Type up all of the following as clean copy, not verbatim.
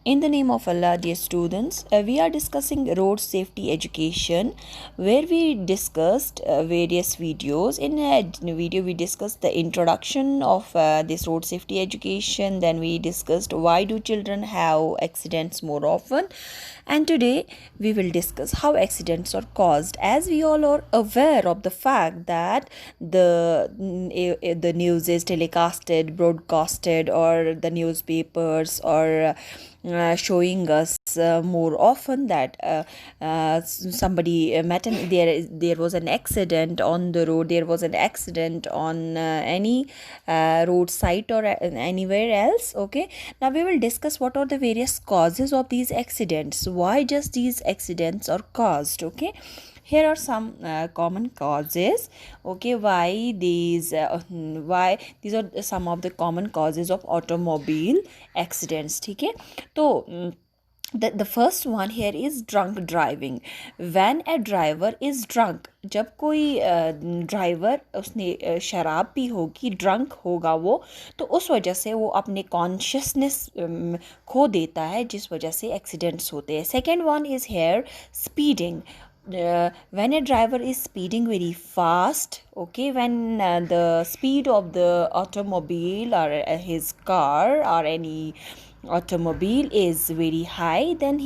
In the name of Allah, dear students, we are discussing road safety education, where we discussed various videos. In a video, we discussed the introduction of this road safety education. Then we discussed why do children have accidents more often, and today we will discuss how accidents are caused. As we all are aware of the fact that the news is telecasted, broadcasted, or the newspapers or showing us more often that somebody met there was an accident on the road, there was an accident on any road site or anywhere else. Okay, now we will discuss what are the various causes of these accidents, why just these accidents are caused. Okay, here are some common causes. Okay, why these are some of the common causes of automobile accidents. ठीक है, तो the first one here is drunk driving. When a driver is drunk, जब कोई driver उसने शराब P होगी, drunk होगा वो, तो उस वजह से वो अपने कॉन्शियसनेस खो देता है, जिस वजह से एक्सीडेंट्स होते हैं. Second one is here speeding. When a driver is speeding very fast, okay, when the speed of the automobile or his car or any automobile is very high, then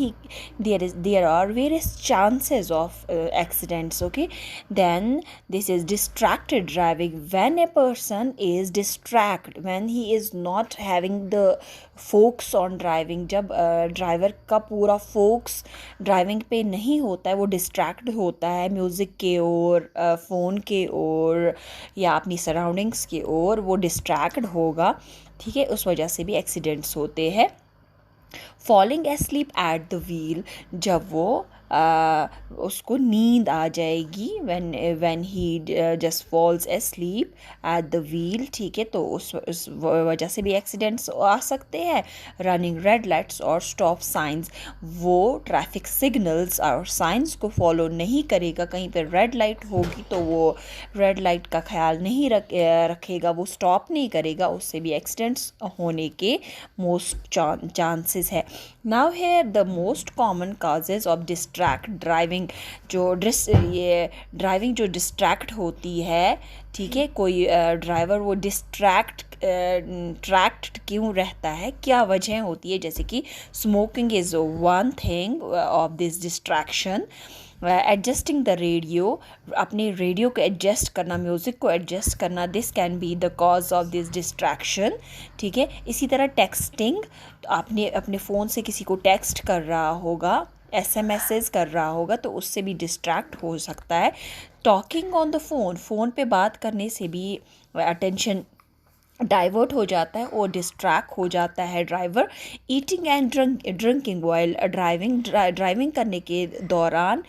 there are various chances of accidents. Okay, then this is distracted driving. When a person is distracted, when he is not having the focus on driving, जब driver का पूरा focus driving पे नहीं होता है, वो distract होता है म्यूज़िक के ओर, फ़ोन के ओर या अपनी सराउंडिंग्स के ओर, वो डिस्ट्रैक्ट होगा. ठीक है, उस वजह से भी एक्सीडेंट्स होते हैं. Falling asleep at the wheel, जब वो उसको नींद आ जाएगी, when he just falls asleep at the wheel. ठीक है, तो उस वजह से भी एक्सीडेंट्स आ सकते हैं. रनिंग रेड लाइट्स और स्टॉप साइंस, वो ट्रैफिक सिग्नल्स और साइंस को फॉलो नहीं करेगा. कहीं पर रेड लाइट होगी तो वो रेड लाइट का ख्याल नहीं रखेगा, वो स्टॉप नहीं करेगा, उससे भी एक्सीडेंट्स होने के मोस्ट चांसेस है. Now here the most common causes of distract driving. ये ड्राइविंग जो डिस्ट्रैक्ट होती है, ठीक है, कोई ड्राइवर वो ट्रैक्ट क्यों रहता है, क्या वजह होती है, जैसे कि smoking is one thing of this distraction. Adjusting the radio, अपने रेडियो को एडजस्ट करना, म्यूज़िक को एडजस्ट करना, this can be the cause of this distraction. ठीक है, इसी तरह टेक्सटिंग, आपने अपने फ़ोन से किसी को टेक्स्ट कर रहा होगा, एसएमएसेस कर रहा होगा, तो उससे भी डिस्ट्रैक्ट हो सकता है. टॉकिंग ऑन द फ़ोन पे बात करने से भी अटेंशन डाइवर्ट हो जाता है और डिस्ट्रैक्ट हो जाता है driver. Eating and drinking while driving करने के दौरान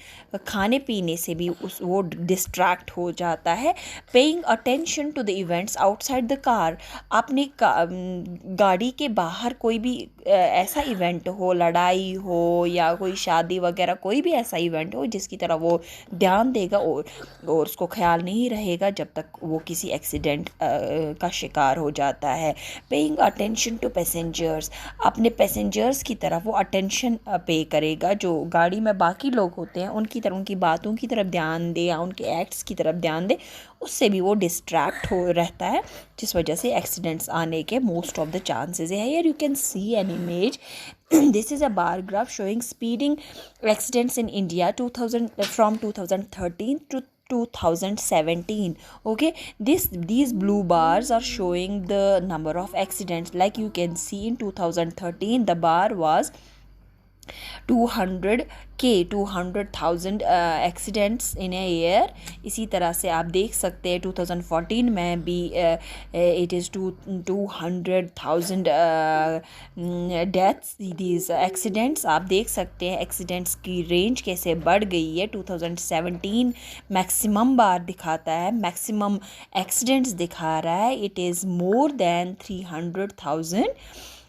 खाने पीने से भी वो डिस्ट्रैक्ट हो जाता है. Paying attention to the events outside the car, अपने गाड़ी के बाहर कोई भी ऐसा इवेंट हो, लड़ाई हो या कोई शादी वगैरह, कोई भी ऐसा इवेंट हो जिसकी तरह वो ध्यान देगा और उसको ख्याल नहीं रहेगा जब तक वो किसी एक्सीडेंट का शिकार हो जाता है. पेइंग अटेंशन टू पैसेंजर्स, अपने पैसेंजर्स की तरफ वो अटेंशन पे करेगा, जो गाड़ी में बाकी लोग होते हैं उनकी तरफ, उनकी बातों की तरफ ध्यान दे या उनके एक्ट्स की तरफ ध्यान दे, उससे भी वो डिस्ट्रैक्ट हो रहता है, जिस वजह से एक्सीडेंट्स आने के मोस्ट ऑफ द चांसेस है. Here you can see an image. This is a bar graph showing speeding accidents in India 2000 from 2013 to 2017. Okay, these blue bars are showing the number of accidents. Like you can see, in 2013 the bar was 200,000 accidents in a year. इसी तरह से आप देख सकते हैं 2014 में भी it is 200,000 deaths. These accidents आप देख सकते हैं एक्सीडेंट्स की रेंज कैसे बढ़ गई है. 2017 मैक्सिमम बार दिखाता है, मैक्सिमम एक्सीडेंट्स दिखा रहा है. It is more than 300,000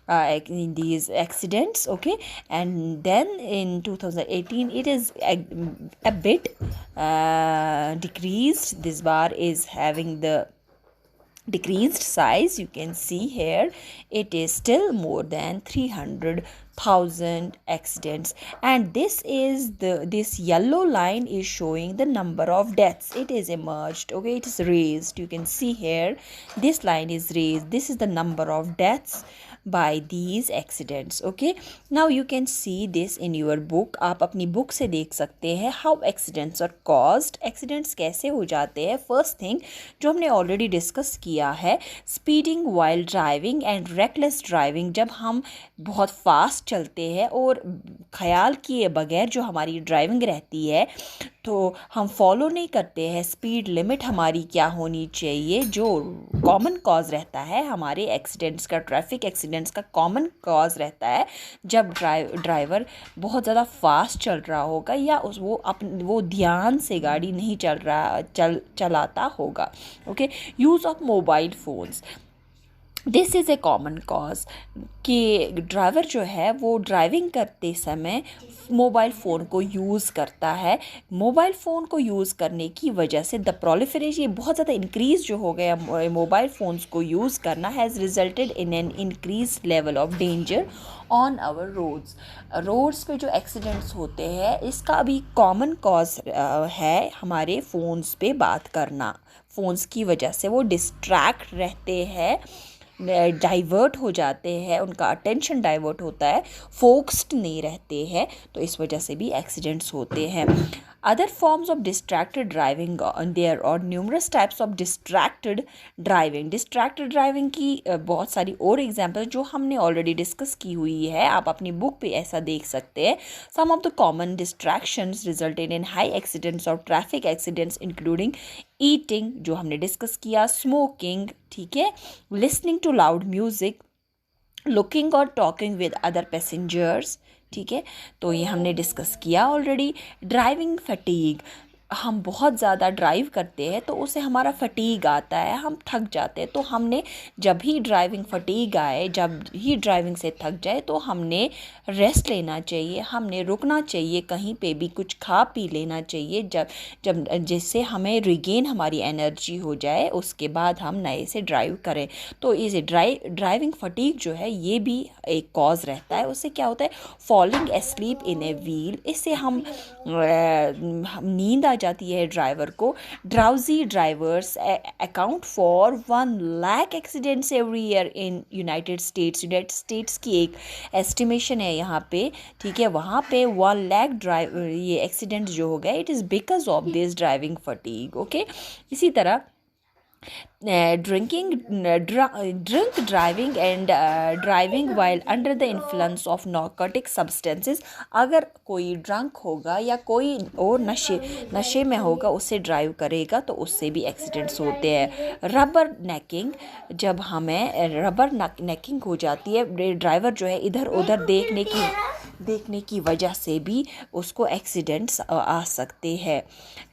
in these accidents. Okay, and then in 2018 it is a bit decreased. This bar is having the decreased size. You can see here it is still more than 300,000 thousand accidents. And this yellow line is showing the number of deaths. It is emerged, okay, it is raised. You can see here this line is raised. This is the number of deaths by these accidents. Okay, now you can see this in your book. आप अपनी book से देख सकते हैं how accidents are caused. accidents कैसे हो जाते हैं. फर्स्ट थिंग जो हमने ऑलरेडी डिस्कस किया है, speeding while driving and reckless driving. जब हम बहुत फास्ट चलते हैं और ख्याल किए बगैर जो हमारी ड्राइविंग रहती है, तो हम फॉलो नहीं करते हैं स्पीड लिमिट हमारी क्या होनी चाहिए. जो कॉमन कॉज रहता है हमारे एक्सीडेंट्स का, ट्रैफिक एक्सीडेंट्स का कॉमन कॉज रहता है जब ड्राइवर बहुत ज़्यादा फास्ट चल रहा होगा या वो ध्यान से गाड़ी नहीं चलाता होगा. Okay, use of mobile phones, this is a common cause कि ड्राइवर जो है वो ड्राइविंग करते समय मोबाइल फ़ोन को यूज़ करता है. मोबाइल फ़ोन को यूज़ करने की वजह से द प्रोलिफरेशन, ये बहुत ज़्यादा इंक्रीज़ जो हो गया मोबाइल फ़ोन्स को यूज़ करना, has resulted in an increase level of danger on our roads. Roads पे जो एक्सीडेंट्स होते हैं इसका अभी कॉमन कॉज है हमारे फ़ोन्स पे बात करना. फ़ोन्स की वजह से वो डिस्ट्रैक्ट रहते हैं, डाइवर्ट हो जाते हैं, उनका अटेंशन डाइवर्ट होता है, फोकस्ड नहीं रहते हैं, तो इस वजह से भी एक्सीडेंट्स होते हैं. Other forms of distracted driving, there are numerous types of distracted driving. Distracted driving की बहुत सारी और एग्जांपल जो हमने ऑलरेडी डिस्कस की हुई है, आप अपनी बुक पे ऐसा देख सकते हैं. Some of the common distractions resulted in high accidents और ट्रैफिक एक्सीडेंट्स इंक्लूडिंग ईटिंग, जो हमने डिस्कस किया, स्मोकिंग, ठीक है, listening to loud music, looking और टॉकिंग विद अदर पैसेंजर्स. ठीक है, तो ये हमने डिस्कस किया ऑलरेडी. ड्राइविंग फटीग, हम बहुत ज़्यादा ड्राइव करते हैं तो उससे हमारा फटीग आता है, हम थक जाते हैं. तो हमने जब ही ड्राइविंग फटीग आए, जब ही ड्राइविंग से थक जाए, तो हमने रेस्ट लेना चाहिए, हमने रुकना चाहिए, कहीं पे भी कुछ खा पी लेना चाहिए, जब जिससे हमें रिगेन हमारी एनर्जी हो जाए, उसके बाद हम नए से ड्राइव करें. तो इसे ड्राइविंग फटीग जो है ये भी एक कॉज रहता है. उससे क्या होता है, falling asleep in a wheel, इससे हम नींद आ जाती है ड्राइवर को. Drowsy drivers account for 1 lakh accidents every year in United states की एक एस्टिमेशन है यहाँ पे. ठीक है, वहाँ पे 1 लाख ये एक्सीडेंट्स जो हो गए, it is because of this driving fatigue. Okay, इसी तरह drunk driving and driving while under the influence of narcotic substances. अगर कोई ड्रंक होगा या कोई और नशे में होगा, उससे ड्राइव करेगा तो उससे भी एक्सीडेंट्स होते हैं. रबर नेकिंग, जब हमें रबर नेकिंग हो जाती है, ड्राइवर जो है इधर उधर देखने की वजह से भी उसको एक्सीडेंट्स आ सकते हैं.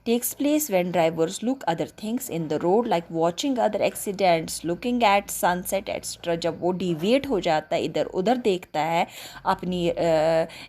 Takes place when drivers look other things in the road like watching other accidents, looking at sunset extra. जब वो डिविएट हो जाता है, इधर उधर देखता है, अपनी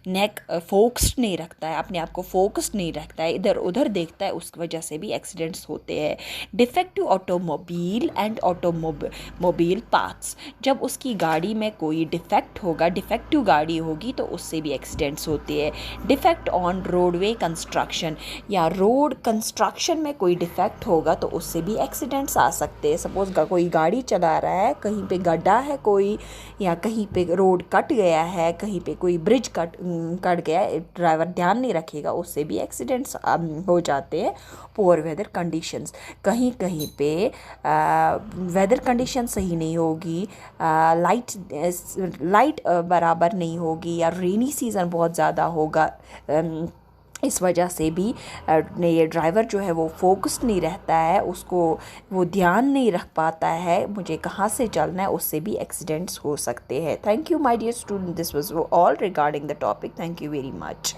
नेक फोकस्ड नहीं रखता है, अपने आप को फोकस्ड नहीं रखता है, इधर उधर देखता है, उसकी वजह से भी एक्सीडेंट्स होते हैं. Defective automobile and automobile parts, जब उसकी गाड़ी में कोई डिफेक्ट होगा, डिफेक्टिव गाड़ी होगी, तो उससे भी एक्सीडेंट्स होते हैं. डिफेक्ट ऑन रोडवे कंस्ट्रक्शन, या रोड कंस्ट्रक्शन में कोई डिफेक्ट होगा तो उससे भी एक्सीडेंट्स आ सकते हैं. सपोज कोई गाड़ी चला रहा है, कहीं पे गड्ढा है कोई, या कहीं पे रोड कट गया है, कहीं पे कोई ब्रिज कट गया है, ड्राइवर ध्यान नहीं रखेगा, उससे भी एक्सीडेंट्स हो जाते हैं. पुअर वेदर कंडीशंस, कहीं कहीं पे वेदर कंडीशन सही नहीं होगी, लाइट बराबर नहीं होगी, या रेनी सीज़न बहुत ज़्यादा होगा, इस वजह से भी ये ड्राइवर जो है वो फोकस्ड नहीं रहता है, उसको वो ध्यान नहीं रख पाता है मुझे कहाँ से चलना है, उससे भी एक्सीडेंट्स हो सकते हैं. Thank you my dear student, this was all regarding the topic. Thank you very much.